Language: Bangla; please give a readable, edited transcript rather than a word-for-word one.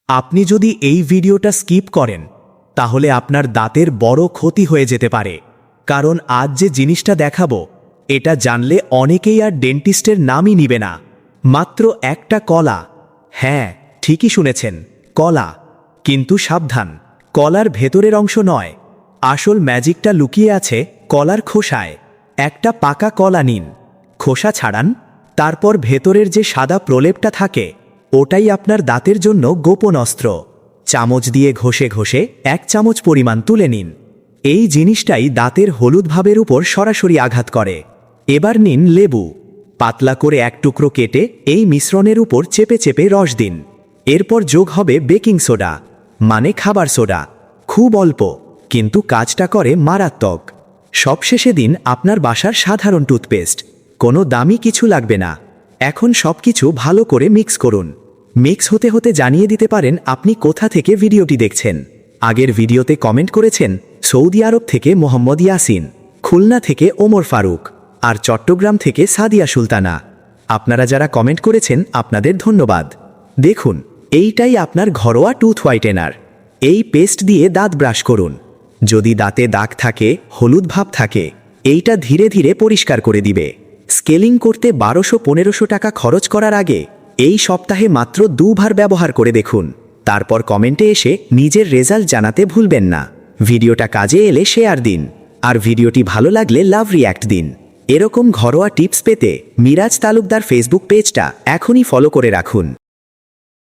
আপনি যদি এই ভিডিওটা স্কিপ করেন তাহলে আপনার দাঁতের বড় ক্ষতি হয়ে যেতে পারে। কারণ আজ যে জিনিসটা দেখাবো এটা জানলে অনেকেই আর ডেন্টিস্টের নামই নিবে না। মাত্র একটা কলা, হ্যাঁ ঠিকই শুনেছেন, কলা। কিন্তু সাবধান, কলার ভেতরের অংশ নয়, আসল ম্যাজিকটা লুকিয়ে আছে কলার খোসায়। একটা পাকা কলা নিন, খোসা ছাড়ান, তারপর ভেতরের যে সাদা প্রলেপটা থাকে ওটাই আপনার দাঁতের জন্য গোপন অস্ত্র। চামচ দিয়ে ঘষে ঘষে 1 চামচ পরিমাণ তুলে নিন। এই জিনিসটাই দাঁতের হলুদ ভাবের উপর সরাসরি আঘাত করে। এবার নিন লেবু, পাতলা করে 1 টুকরো কেটে এই মিশ্রণের উপর চেপে চেপে রস দিন। এরপর যোগ হবে বেকিং সোডা, মানে খাবার সোডা। খুব অল্প, কিন্তু কাজটা করে মারাত্মক। সবশেষে দিন আপনার বাসার সাধারণ টুথপেস্ট, কোনো দামি কিছু লাগবে না। এখন সবকিছু ভালো করে মিক্স করুন। মিক্স হতে হতে জানিয়ে দিতে পারেন আপনি কোথা থেকে ভিডিওটি দেখছেন। আগের ভিডিওতে কমেন্ট করেছেন সৌদি আরব থেকে মোহাম্মদ ইয়াসিন, খুলনা থেকে ওমর ফারুক, আর চট্টগ্রাম থেকে সাদিয়া সুলতানা। আপনারা যারা কমেন্ট করেছেন আপনাদের ধন্যবাদ। দেখুন, এইটাই আপনার ঘরোয়া টুথ হোয়াইটেনার। এই পেস্ট দিয়ে দাঁত ব্রাশ করুন। যদি দাঁতে দাগ থাকে, হলুদ ভাব থাকে, এইটা ধীরে ধীরে পরিষ্কার করে দিবে। স্কেলিং করতে 1200-1500 টাকা খরচ করার আগে এই সপ্তাহে মাত্র 2 বার ব্যবহার করে দেখুন। তারপর কমেন্টে এসে নিজের রেজাল্ট জানাতে ভুলবেন না। ভিডিওটা কাজে এলে শেয়ার দিন, আর ভিডিওটি ভালো লাগলে লাভ রিয়্যাক্ট দিন। এরকম ঘরোয়া টিপস পেতে মিরাজ তালুকদার ফেসবুক পেজটা এখনই ফলো করে রাখুন।